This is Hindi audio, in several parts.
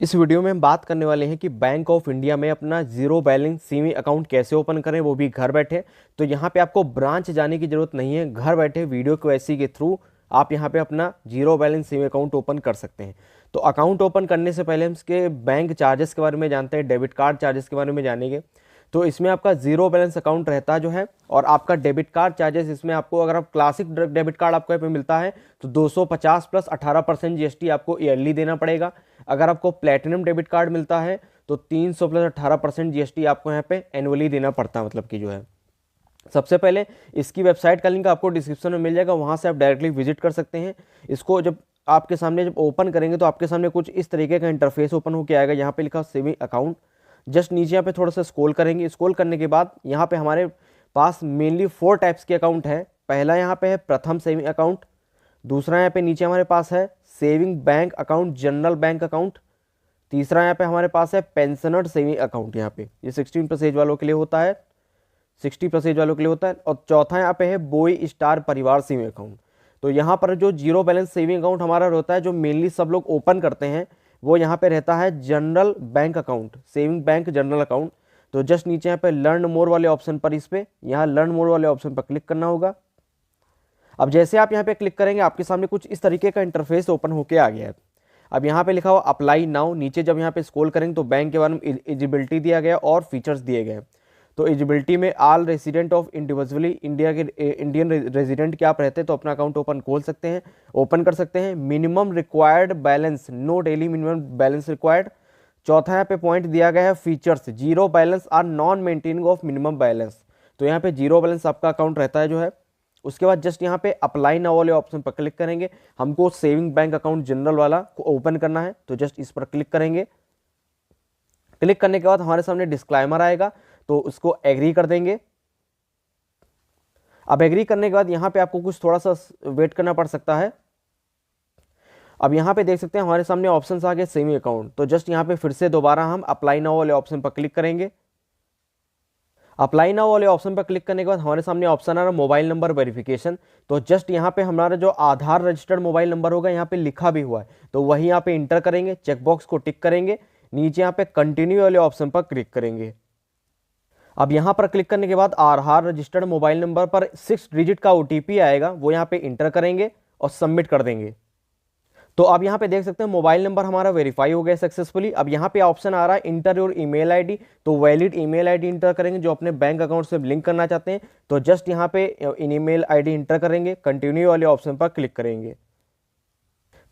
इस वीडियो में हम बात करने वाले हैं कि बैंक ऑफ इंडिया में अपना जीरो बैलेंस सेविंग अकाउंट कैसे ओपन करें, वो भी घर बैठे। तो यहाँ पे आपको ब्रांच जाने की जरूरत नहीं है, घर बैठे वीडियो क्यूएससी के थ्रू आप यहाँ पे अपना zero balance saving account open कर सकते हैं। तो अकाउंट ओपन करने से पहले हम इसके बैंक चार्जेस के बारे में जानते हैं, डेबिट कार्ड चार्जेस के बारे में जानेंगे। तो इसमें आपका जीरो बैलेंस अकाउंट रहता जो है, और आपका डेबिट कार्ड चार्जेस इसमें आपको, अगर आप क्लासिक डेबिट कार्ड आपको यहाँ पे मिलता है तो 250 प्लस 18% जीएसटी आपको ईयरली देना पड़ेगा। अगर आपको प्लेटिनम डेबिट कार्ड मिलता है तो 300 प्लस 18% जीएसटी आपको यहाँ पे एनुअली देना पड़ता है, मतलब कि जो है। सबसे पहले इसकी वेबसाइट का लिंक आपको डिस्क्रिप्शन में मिल जाएगा, वहाँ से आप डायरेक्टली विजिट कर सकते हैं। इसको जब आपके सामने जब ओपन करेंगे तो आपके सामने कुछ इस तरीके का इंटरफेस ओपन होकर आएगा। यहाँ पे लिखा सेविंग अकाउंट, जस्ट नीचे यहाँ पे थोड़ा सा स्क्रॉल करेंगे। स्क्रॉल करने के बाद यहाँ पे हमारे पास मेनली 4 टाइप्स के अकाउंट है। पहला यहाँ पे है प्रथम सेविंग अकाउंट, दूसरा यहाँ पे नीचे हमारे पास है saving bank account, general bank account, तीसरा यहाँ पे हमारे पास है पेंशनर सेविंग अकाउंट। यहाँ पे ये 16+ एज वालों के लिए होता है, 60+ एज वालों के लिए होता है। और चौथा यहाँ पे है बॉय स्टार परिवार सेविंग अकाउंट। तो यहाँ पर जो जीरो बैलेंस सेविंग अकाउंट हमारा रहता है, जो मेनली सब लोग ओपन करते हैं, वो यहाँ पे रहता है general bank account, saving bank general account. तो जस्ट नीचे यहाँ पे लर्न मोर वाले ऑप्शन पर, इस पे यहाँ लर्न मोर वाले ऑप्शन पर क्लिक करना होगा। अब जैसे आप यहाँ पे क्लिक करेंगे आपके सामने कुछ इस तरीके का इंटरफेस ओपन होके आ गया है। अब यहाँ पे लिखा हुआ अप्लाई नाउ, नीचे जब यहाँ पे स्क्रॉल करेंगे तो बैंक के बारे में एलिजिबिलिटी दिया गया और फीचर्स दिए गए। तो एलिजिबिलिटी में all resident of individually India के इंडियन रेजिडेंट के आप रहते हैं तो अपना अकाउंट ओपन कर सकते हैं। Minimum required balance, no daily minimum balance required. चौथा यहाँ पे पॉइंट दिया गया है features, zero balance or non maintaining of minimum balance. तो यहाँ पे जीरो बैलेंस आपका अकाउंट रहता है जो है। उसके बाद जस्ट यहाँ पे अप्लाई नाउ वाले ऑप्शन पर क्लिक करेंगे। हमको सेविंग बैंक अकाउंट जनरल वाला को ओपन करना है, तो जस्ट इस पर क्लिक करेंगे। क्लिक करने के बाद हमारे सामने डिस्क्लाइमर आएगा, तो उसको एग्री कर देंगे। अब एग्री करने के बाद यहाँ पे आपको कुछ थोड़ा सा वेट करना पड़ सकता है। अब यहाँ पे देख सकते हैं हमारे सामने ऑप्शंस आ गए सेविंग अकाउंट। तो जस्ट यहाँ पे फिर से दोबारा हम अप्लाई नाउ वाले ऑप्शन पर क्लिक करेंगे। अप्लाई नाउ वाले ऑप्शन पर क्लिक करने के बाद हमारे सामने ऑप्शन आ रहा है मोबाइल नंबर वेरिफिकेशन। तो जस्ट यहाँ पे हमारा जो आधार रजिस्टर्ड मोबाइल नंबर होगा यहाँ पे लिखा भी हुआ है, तो वही यहाँ पे इंटर करेंगे, चेकबॉक्स को टिक करेंगे, नीचे यहाँ पे कंटिन्यू वाले ऑप्शन पर क्लिक करेंगे। अब यहाँ पर क्लिक करने के बाद आधार रजिस्टर्ड मोबाइल नंबर पर 6 डिजिट का ओटीपी आएगा, वो यहाँ पे इंटर करेंगे और सबमिट कर देंगे। तो अब यहाँ पे देख सकते हैं मोबाइल नंबर हमारा वेरीफाई हो गया सक्सेसफुली। अब यहाँ पे ऑप्शन आ रहा है इंटर योर ईमेल आईडी, तो वैलिड ईमेल आईडी इंटर करेंगे जो अपने बैंक अकाउंट से लिंक करना चाहते हैं। तो जस्ट यहाँ पे ईमेल आईडी इंटर करेंगे, कंटिन्यू वाले ऑप्शन पर क्लिक करेंगे।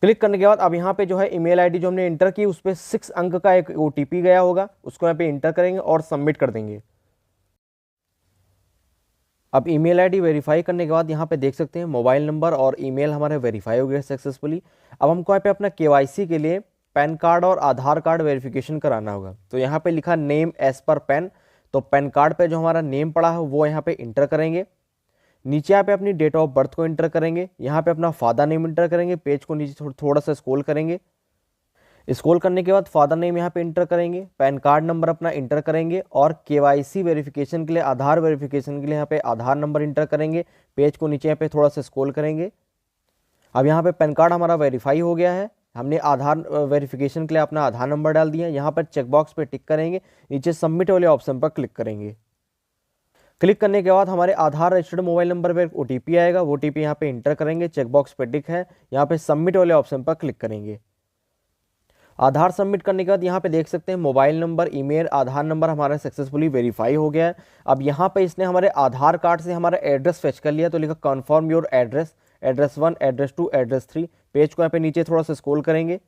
क्लिक करने के बाद अब यहाँ पे जो है ईमेल आईडी जो हमने इंटर की उस पर 6 अंक का एक ओटीपी गया होगा, उसको यहाँ पे इंटर करेंगे और सबमिट कर देंगे। अब ईमेल आईडी वेरीफाई करने के बाद यहाँ पे देख सकते हैं मोबाइल नंबर और ईमेल हमारे वेरीफाई हो गए सक्सेसफुली। अब हमको यहाँ पे अपना केवाईसी के लिए पैन कार्ड और आधार कार्ड वेरिफिकेशन कराना होगा। तो यहाँ पे लिखा नेम एज पर पैन, तो पैन कार्ड पे जो हमारा नेम पड़ा है वो यहाँ पे इंटर करेंगे। नीचे यहाँ पे अपनी डेट ऑफ बर्थ को इंटर करेंगे, यहाँ पे अपना फादर नेम इंटर करेंगे, पेज को नीचे थोड़ा सा स्क्रॉल करेंगे। स्क्रॉल करने के बाद फादर नेम यहाँ पे इंटर करेंगे, पैन कार्ड नंबर अपना इंटर करेंगे और केवाईसी वेरिफिकेशन के लिए, आधार वेरिफिकेशन के लिए यहाँ पे आधार नंबर इंटर करेंगे। पेज को नीचे यहाँ पे थोड़ा सा स्क्रॉल करेंगे। अब यहाँ पे पैन कार्ड हमारा वेरीफाई हो गया है, हमने आधार वेरिफिकेशन के लिए अपना आधार नंबर डाल दिया। यहाँ पर चेकबॉक्स पे टिक करेंगे, नीचे सबमिट वाले ऑप्शन पर क्लिक करेंगे। क्लिक करने के बाद हमारे आधार रजिस्टर्ड मोबाइल नंबर पर ओटीपी आएगा, वो ओटीपी यहाँ पे इंटर करेंगे, चेकबॉक्स पे टिक है, यहाँ पे सबमिट वाले ऑप्शन पर क्लिक करेंगे। आधार सबमिट करने के बाद यहाँ पे देख सकते हैं मोबाइल नंबर, ईमेल, आधार नंबर हमारा सक्सेसफुली वेरीफाई हो गया है। अब यहाँ पे इसने हमारे आधार कार्ड से हमारा एड्रेस फेच कर लिया, तो लिखा confirm your address, address 1, address 2, address 3। Page को यहाँ पे नीचे थोड़ा सा स्क्रॉल करेंगे।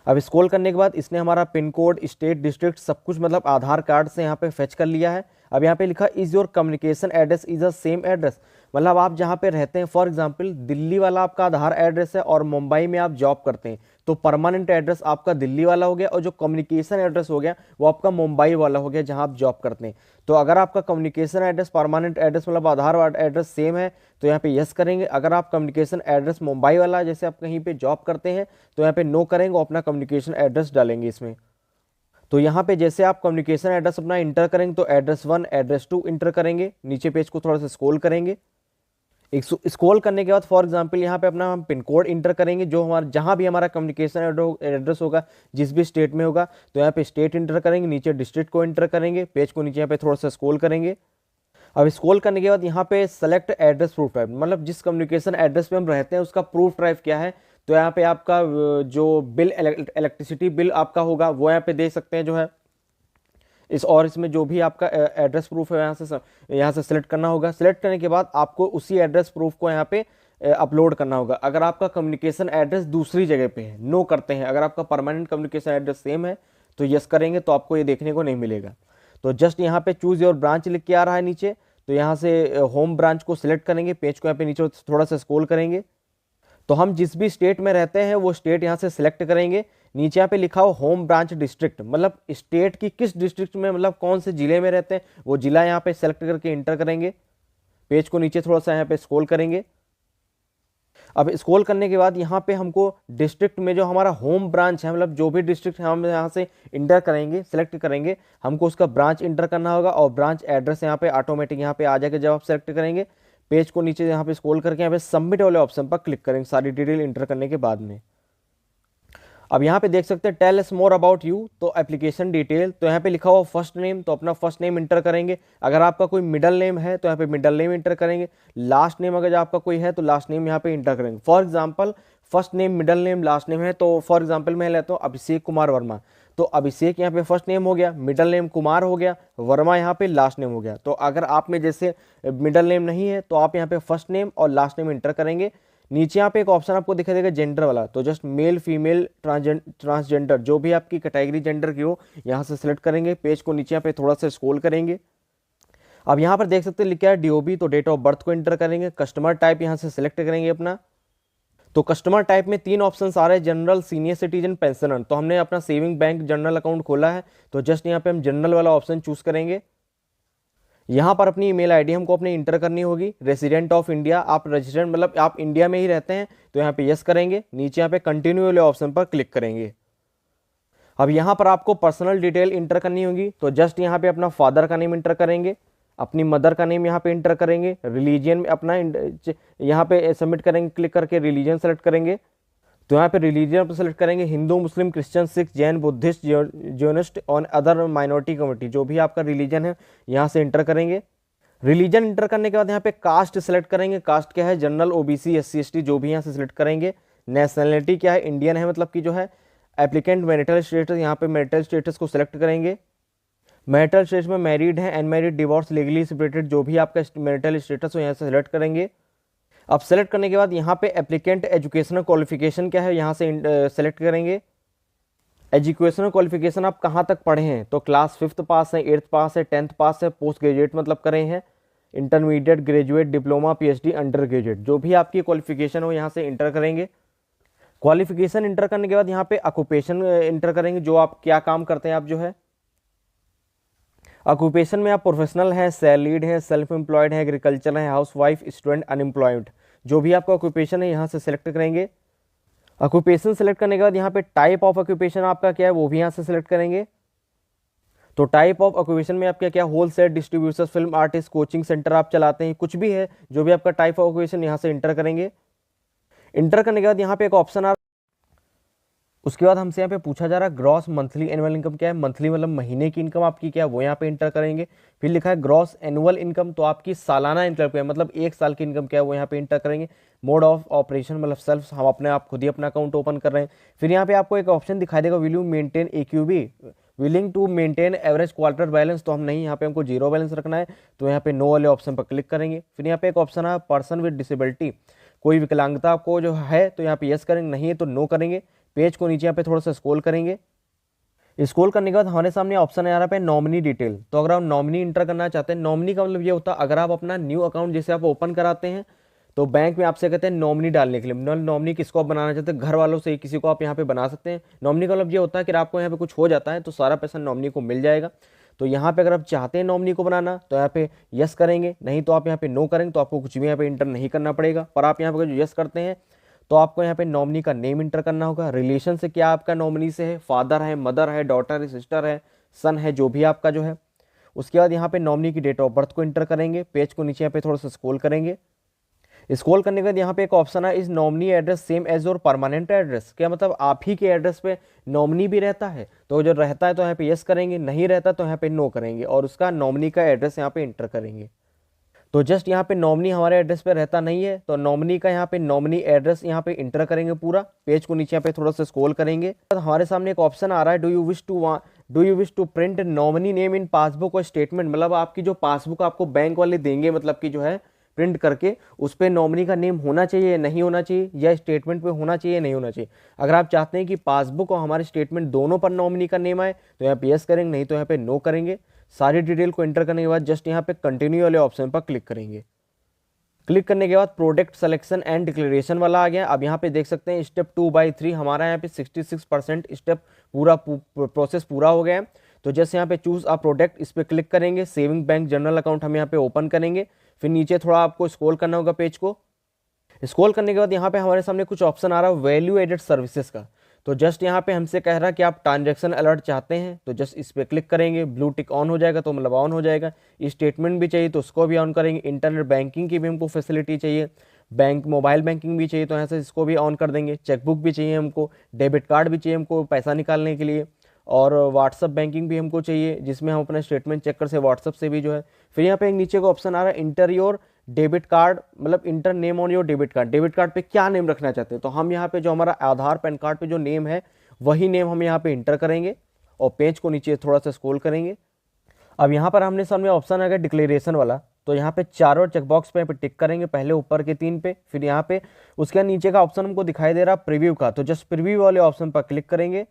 अब स्क्रॉल करने के बाद इसने हमारा पिन कोड, स्टेट, डिस्ट्रिक्ट सब कुछ मतलब आधार कार्ड से यहाँ पे फेच कर लिया है। अब यहाँ पे लिखा is your communication address is a same address, मतलब आप जहाँ पे रहते हैं, फॉर एग्जांपल दिल्ली वाला आपका आधार एड्रेस है और मुंबई में आप जॉब करते हैं, तो परमानेंट एड्रेस आपका दिल्ली वाला हो गया और जो कम्युनिकेशन एड्रेस हो गया वो आपका मुंबई वाला हो गया जहाँ आप जॉब करते हैं। तो अगर आपका कम्युनिकेशन एड्रेस, परमानेंट एड्रेस मतलब आधार एड्रेस सेम है तो यहाँ पे यस करेंगे। अगर आप कम्युनिकेशन एड्रेस मुंबई वाला, जैसे आप कहीं पे जॉब करते हैं, तो यहाँ पे नो करेंगे और अपना कम्युनिकेशन एड्रेस डालेंगे इसमें। तो यहाँ पे जैसे आप कम्युनिकेशन एड्रेस अपना इंटर करेंगे तो एड्रेस 1, एड्रेस 2 इंटर करेंगे, नीचे पेज को थोड़ा सा स्क्रॉल करेंगे। एक स्क्रॉल करने के बाद फॉर एग्जांपल यहाँ पे अपना हम पिन कोड इंटर करेंगे, जो हमारा जहाँ भी हमारा कम्युनिकेशन एड्रेस होगा, जिस भी स्टेट में होगा, तो यहाँ पे स्टेट इंटर करेंगे, नीचे डिस्ट्रिक्ट को इंटर करेंगे, पेज को नीचे यहाँ पे थोड़ा सा स्क्रॉल करेंगे। अब स्क्रॉल करने के बाद यहाँ पे सेलेक्ट एड्रेस प्रूफ टाइप, मतलब जिस कम्युनिकेशन एड्रेस पे हम रहते हैं उसका प्रूफ टाइप क्या है, तो यहाँ पे आपका जो बिल इलेक्ट्रिसिटी बिल आपका होगा वो यहाँ पे दे सकते हैं जो है इस, और इसमें जो भी आपका एड्रेस प्रूफ है यहाँ से सेलेक्ट करना होगा। सेलेक्ट करने के बाद आपको उसी एड्रेस प्रूफ को यहाँ पे अपलोड करना होगा। अगर आपका कम्युनिकेशन एड्रेस दूसरी जगह पे है, नो करते हैं। अगर आपका परमानेंट कम्युनिकेशन एड्रेस सेम है तो यस करेंगे, तो आपको ये देखने को नहीं मिलेगा। तो जस्ट यहाँ पे चूज योर ब्रांच लिख के आ रहा है नीचे, तो यहाँ से होम ब्रांच को सिलेक्ट करेंगे, पेज को यहाँ पे नीचे थोड़ा सा स्क्रॉल करेंगे, तो हम जिस भी स्टेट में रहते हैं वो स्टेट यहाँ से सिलेक्ट करेंगे। नीचे यहाँ पे लिखा हो होम ब्रांच डिस्ट्रिक्ट, मतलब स्टेट की किस डिस्ट्रिक्ट में, मतलब कौन से जिले में रहते हैं, वो जिला यहाँ पे सेलेक्ट करके इंटर करेंगे। पेज को नीचे थोड़ा सा यहाँ पे स्क्रॉल करेंगे। अब स्क्रॉल करने के बाद यहाँ पे हमको डिस्ट्रिक्ट में जो हमारा होम ब्रांच है, मतलब जो भी डिस्ट्रिक्ट हम यहाँ से इंटर करेंगे, सेलेक्ट करेंगे, हमको उसका ब्रांच इंटर करना होगा, और ब्रांच एड्रेस यहाँ पे ऑटोमेटिक यहाँ पे आ जाएगा जब आप सेलेक्ट करेंगे। पेज को नीचे यहाँ पे स्क्रॉल करके यहाँ पे सबमिट वाले ऑप्शन पर क्लिक करेंगे सारी डिटेल इंटर करने के बाद में। अब यहाँ पे देख सकते हैं tell us more about you, तो एप्लीकेशन डिटेल, तो यहाँ पे लिखा हुआ फर्स्ट नेम, तो अपना फर्स्ट नेम इंटर करेंगे। अगर आपका कोई मिडल नेम है तो यहाँ पे मिडल नेम इंटर करेंगे। लास्ट नेम अगर आपका कोई है तो लास्ट नेम यहाँ पे इंटर करेंगे। For example first name, middle name, last name है, तो फॉर एग्जाम्पल मैं लेता हूँ अभिषेक कुमार वर्मा, तो अभिषेक यहाँ पे फर्स्ट नेम हो गया, मिडल नेम कुमार हो गया, वर्मा यहाँ पे लास्ट नेम हो गया। तो अगर आप में जैसे मिडल नेम नहीं है तो आप यहाँ पे फर्स्ट नेम और लास्ट नेम इंटर करेंगे। नीचे यहाँ पे एक ऑप्शन आपको दिखाई देगा जेंडर वाला, तो जस्ट मेल, फीमेल, ट्रांसजेंडर, जो भी आपकी कैटेगरी जेंडर की हो यहाँ से सिलेक्ट करेंगे। पेज को नीचे यहाँ पे थोड़ा सा स्क्रॉल करेंगे। अब यहाँ पर देख सकते हैं लिखा है डीओबी, तो डेट ऑफ बर्थ को इंटर करेंगे। कस्टमर टाइप यहाँ से सिलेक्ट करेंगे अपना, तो कस्टमर टाइप में 3 ऑप्शन आ रहे हैं, जनरल, सीनियर सिटीजन, पेंशनर। तो हमने अपना सेविंग बैंक जनरल अकाउंट खोला है, तो जस्ट यहाँ पे हम जनरल वाला ऑप्शन चूज करेंगे। यहाँ पर अपनी ईमेल आईडी हमको अपनी इंटर करनी होगी। रेसिडेंट ऑफ इंडिया, आप रेसिडेंट मतलब आप इंडिया में ही रहते हैं, तो यहाँ पे यस करेंगे। नीचे यहाँ पे कंटिन्यू वाले ऑप्शन पर क्लिक करेंगे। अब यहाँ पर आपको पर्सनल डिटेल इंटर करनी होगी, तो जस्ट यहाँ पे अपना फादर का नेम इंटर करेंगे, अपनी मदर का नेम यहाँ पे इंटर करेंगे, रिलीजियन में अपना यहाँ पे सबमिट करेंगे, क्लिक करके रिलीजन सेलेक्ट करेंगे। तो यहाँ पे रिलीजन पर सेलेक्ट करेंगे Hindu, Muslim, Christian, Sikh, Jain, Buddhist, Zionist और अदर माइनॉरिटी कम्युनिटी, जो भी आपका रिलीजन है यहाँ से इंटर करेंगे। रिलीजन इंटर करने के बाद यहाँ पे कास्ट सेलेक्ट करेंगे, कास्ट क्या है, जनरल, ओबीसी, एससी, एसटी, जो भी यहाँ से सिलेक्ट करेंगे। नेशनलिटी क्या है, इंडियन है, मतलब कि जो है। एप्लीकेंट मैरिटल स्टेटस, यहाँ पे मैरिटल स्टेटस को सिलेक्ट करेंगे। मैरिटल स्टेटस में मैरिड है, अनमैरिड, डिवोर्स, लीगली सेपरेटेड, जो भी आपका मैरिटल स्टेटस हो यहाँ से सिलेक्ट करेंगे। अब सेलेक्ट करने के बाद यहाँ पे एप्लीकेंट एजुकेशनल क्वालिफिकेशन क्या है, यहाँ से सेलेक्ट करेंगे। एजुकेशनल क्वालिफिकेशन आप कहाँ तक पढ़े हैं, तो क्लास 5th पास है, 8th पास है, 10th पास है, पोस्ट ग्रेजुएट मतलब करे हैं, intermediate, graduate, diploma, PhD, under graduate, जो भी आपकी क्वालिफिकेशन हो यहाँ से इंटर करेंगे। क्वालिफिकेशन इंटर करने के बाद यहाँ पे ऑक्यूपेशन इंटर करेंगे, जो आप क्या काम करते हैं आप जो है। ऑक्यूपेशन में आप प्रोफेशनल है, सैलरीड है, सेल्फ एम्प्लॉयड है, एग्रीकल्चर है, हाउसवाइफ, स्टूडेंट, अनएम्प्लॉयड, जो भी आपका ऑक्यूपेशन है यहाँ से सिलेक्ट करेंगे। ऑक्यूपेशन सेलेक्ट करने के बाद यहाँ पे टाइप ऑफ ऑक्यूपेशन आपका क्या है वो भी यहाँ से सिलेक्ट करेंगे। तो टाइप ऑफ ऑक्यूपेशन में आपका क्या, wholesale, distributor, film artist, coaching centre आप चलाते हैं, कुछ भी है, जो भी आपका टाइप ऑफ ऑक्यूपेशन यहाँ से इंटर करेंगे। इंटर करने के बाद यहाँ पे एक ऑप्शन आ, उसके बाद हमसे यहाँ पे पूछा जा रहा है ग्रॉस मंथली एनुअल इनकम क्या है, मंथली मतलब महीने की इनकम आपकी क्या है वो यहाँ पे इंटर करेंगे। फिर लिखा है ग्रॉस एनुअल इनकम, तो आपकी सालाना इनकम क्या है, मतलब 1 साल की इनकम क्या है वो यहाँ पे इंटर करेंगे। मोड ऑफ ऑपरेशन मतलब सेल्फ, हम अपने आप खुद ही अपना अकाउंट ओपन कर रहे हैं। फिर यहाँ पे आपको एक ऑप्शन दिखाई देगा will you maintain AQB, willing to maintain average quarter balance, तो हम नहीं, यहाँ पे हमको 0 बैलेंस रखना है, तो यहाँ पे नो वाले ऑप्शन पर क्लिक करेंगे। फिर यहाँ पे एक ऑप्शन है पर्सन विद डिसेबिलिटी, कोई विकलांगता आपको जो है तो यहाँ पे यस करेंगे, नहीं है तो नो करेंगे। पेज को नीचे यहाँ पे थोड़ा सा स्क्रॉल करेंगे। स्क्रॉल करने के बाद हमारे सामने ऑप्शन आ रहा है नॉमिनी डिटेल, तो अगर आप नॉमिनी इंटर करना चाहते हैं, नॉमिनी का मतलब ये होता है अगर आप अपना न्यू अकाउंट जैसे आप ओपन कराते हैं तो बैंक में आपसे कहते हैं नॉमिनी डालने के लिए, नॉमिनी किसको आप बनाना चाहते हैं, घर वालों से किसी को आप यहाँ पे बना सकते हैं। नॉमिनी का मतलब ये होता है कि आपको यहाँ पे कुछ हो जाता है तो सारा पैसा नॉमिनी को मिल जाएगा। तो यहाँ पे अगर आप चाहते हैं नॉमिनी को बनाना तो यहाँ पे यस करेंगे, नहीं तो आप यहाँ पे नो करेंगे, तो आपको कुछ भी यहाँ पे इंटर नहीं करना पड़ेगा। पर आप यहाँ पे जो यस करते हैं तो आपको यहाँ पे नॉमिनी का नेम इंटर करना होगा, रिलेशन से क्या आपका नॉमिनी से है, फादर है, मदर है, डॉटर है, सिस्टर है, सन है, जो भी आपका जो है। उसके बाद यहाँ पे नॉमिनी की डेट ऑफ बर्थ को इंटर करेंगे। पेज को नीचे यहाँ पे थोड़ा सा स्क्रॉल करेंगे। स्क्रॉल करने के बाद यहाँ पे एक ऑप्शन है, is nominee address same as your permanent address, क्या मतलब आप ही के एड्रेस पे नॉमिनी भी रहता है? तो जो रहता है तो यहाँ पे यस करेंगे, नहीं रहता तो यहाँ पे नो करेंगे और उसका नॉमिनी का एड्रेस यहाँ पे इंटर करेंगे। तो जस्ट यहाँ पे नॉमिनी हमारे एड्रेस पे रहता नहीं है, तो नॉमिनी का यहाँ पे नॉमिनी एड्रेस यहाँ पे इंटर करेंगे पूरा। पेज को नीचे यहाँ पे थोड़ा सा स्क्रॉल करेंगे तो हमारे सामने एक ऑप्शन आ रहा है, do you wish to print nominee name in passbook और स्टेटमेंट, मतलब आपकी जो पासबुक आपको बैंक वाले देंगे, मतलब कि जो है प्रिंट करके उस पर नॉमिनी का नेम होना चाहिए नहीं होना चाहिए, या स्टेटमेंट पे होना चाहिए नहीं होना चाहिए। अगर आप चाहते हैं कि पासबुक और हमारे स्टेटमेंट दोनों पर नॉमिनी का नेम आए तो यहाँ पे यस करेंगे, नहीं तो यहाँ पे नो करेंगे। सारी डिटेल को एंटर करने के बाद जस्ट यहाँ पे कंटिन्यू वाले ऑप्शन पर क्लिक करेंगे। क्लिक करने के बाद प्रोडक्ट सिलेक्शन एंड डिक्लेरेशन वाला आ गया। अब यहाँ पे देख सकते हैं स्टेप 2/3 हमारा यहाँ पे 66% स्टेप पूरा प्रोसेस पूरा हो गया है। तो जैसे यहाँ पे चूज अ प्रोडक्ट, इस पर क्लिक करेंगे। सेविंग बैंक जनरल अकाउंट हम यहाँ पे ओपन करेंगे। फिर नीचे थोड़ा आपको स्क्रॉल करना होगा पेज को। स्क्रॉल करने के बाद यहाँ पे हमारे सामने कुछ ऑप्शन आ रहा है वैल्यू एडेड सर्विसेज का। तो जस्ट यहाँ पे हमसे कह रहा है कि आप ट्रांजैक्शन अलर्ट चाहते हैं, तो जस्ट इस पर क्लिक करेंगे। ब्लू टिक ऑन हो जाएगा तो मतलब ऑन हो जाएगा। स्टेटमेंट भी चाहिए तो उसको भी ऑन करेंगे। इंटरनेट बैंकिंग की भी हमको फैसिलिटी चाहिए, बैंक मोबाइल बैंकिंग भी चाहिए तो यहाँ से इसको भी ऑन कर देंगे। चेकबुक भी चाहिए हमको, डेबिट कार्ड भी चाहिए हमको पैसा निकालने के लिए, और व्हाट्सअप बैंकिंग भी हमको चाहिए जिसमें हम अपना स्टेटमेंट चेक कर से व्हाट्सअप से भी जो है। फिर यहाँ पे एक नीचे का ऑप्शन आ रहा है इंटर योर डेबिट कार्ड, मतलब inter name on your debit card. Debit card पे क्या नेम रखना चाहते हैं, तो हम यहाँ पे जो हमारा आधार पैन कार्ड पे जो नेम है वही नेम हम यहाँ पे इंटर करेंगे और पेज को नीचे थोड़ा सा स्क्रॉल करेंगे। अब यहाँ पर हमने सामने ऑप्शन आ गया डिक्लेरेशन वाला, तो यहाँ पे चारों चेकबॉक्स पे टिक करेंगे, पहले ऊपर के 3 पे, फिर यहाँ पे उसके नीचे का ऑप्शन हमको दिखाई दे रहा प्रीव्यू का, तो जस्ट प्रीव्यू वाले ऑप्शन पर क्लिक करेंगे।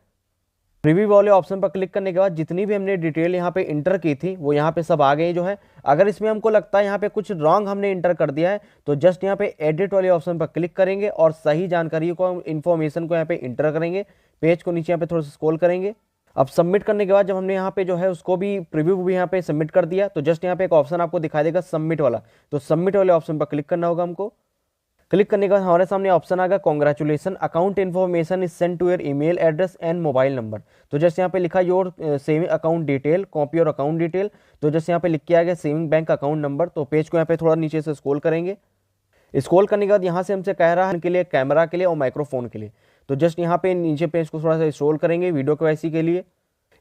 प्रीव्यू वाले ऑप्शन पर क्लिक करने के बाद जितनी भी हमने डिटेल यहाँ पे इंटर की थी वो यहाँ पे सब आ गई जो है। अगर इसमें हमको लगता है यहाँ पे कुछ रॉन्ग हमने इंटर कर दिया है तो जस्ट यहाँ पे एडिट वाले ऑप्शन पर क्लिक करेंगे और सही जानकारी को, इन्फॉर्मेशन को यहाँ पे इंटर करेंगे। पेज को नीचे यहाँ पे थोड़ा सा स्क्रॉल करेंगे। अब सबमिट करने के बाद जब हमने यहाँ पे जो है उसको भी प्रीव्यू भी यहाँ पे सबमिट कर दिया तो जस्ट यहाँ पे एक ऑप्शन आपको दिखाई देगा सबमिट वाला, तो सबमिट वाले ऑप्शन पर क्लिक करना होगा हमको। क्लिक करने के बाद हमारे सामने ऑप्शन आ गया congratulation account information is send to your email address and mobile number. तो जैसे यहाँ पे लिखा your saving account detail, copy और अकाउंट डिटेल, तो जैसे यहाँ पे लिख के आ गया सेविंग बैंक अकाउंट नंबर। तो पेज को यहाँ पे थोड़ा नीचे से स्क्रॉल करेंगे। स्क्रॉल करने के बाद यहाँ से हमसे कह रहा है के लिए कैमरा के लिए और माइक्रोफोन के लिए, तो जस्ट यहाँ पे नीचे पेज को थोड़ा सा स्क्रॉल करेंगे वीडियो केवाईसी के लिए।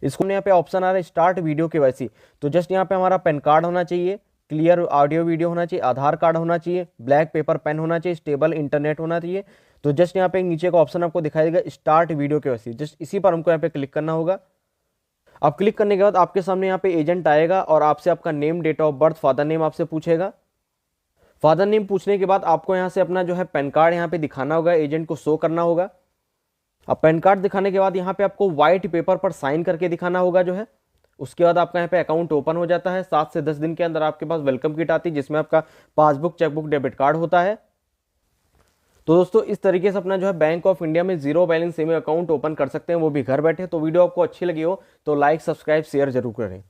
इसको यहाँ पे ऑप्शन आ रहा है स्टार्ट वीडियो केवाईसी, तो जस्ट यहाँ पे हमारा पैन कार्ड होना चाहिए, क्लियर ऑडियो वीडियो होना चाहिए, आधार कार्ड होना चाहिए, ब्लैक पेपर पेन होना चाहिए, स्टेबल इंटरनेट होना चाहिए। तो जस्ट यहाँ पे नीचे का ऑप्शन आपको दिखाई देगा स्टार्ट वीडियो केवाईसी, जस्ट इसी पर हमको यहाँ पे क्लिक करना होगा। अब क्लिक करने के बाद आपके सामने यहाँ पे एजेंट आएगा और आपसे आपका name, date of birth, father name आपसे पूछेगा। फादर नेम पूछने के बाद आपको यहाँ से अपना जो है पैन कार्ड यहाँ पे दिखाना होगा, एजेंट को शो करना होगा। अब पैन कार्ड दिखाने के बाद यहाँ पे आपको व्हाइट पेपर पर साइन करके दिखाना होगा जो है। उसके बाद आपका यहाँ पे अकाउंट ओपन हो जाता है। 7 से 10 दिन के अंदर आपके पास वेलकम किट आती है जिसमें आपका पासबुक, चेकबुक, डेबिट कार्ड होता है। तो दोस्तों इस तरीके से अपना जो है बैंक ऑफ इंडिया में zero balance saving account open कर सकते हैं, वो भी घर बैठे। तो वीडियो आपको अच्छी लगी हो तो लाइक, सब्सक्राइब, शेयर जरूर करें।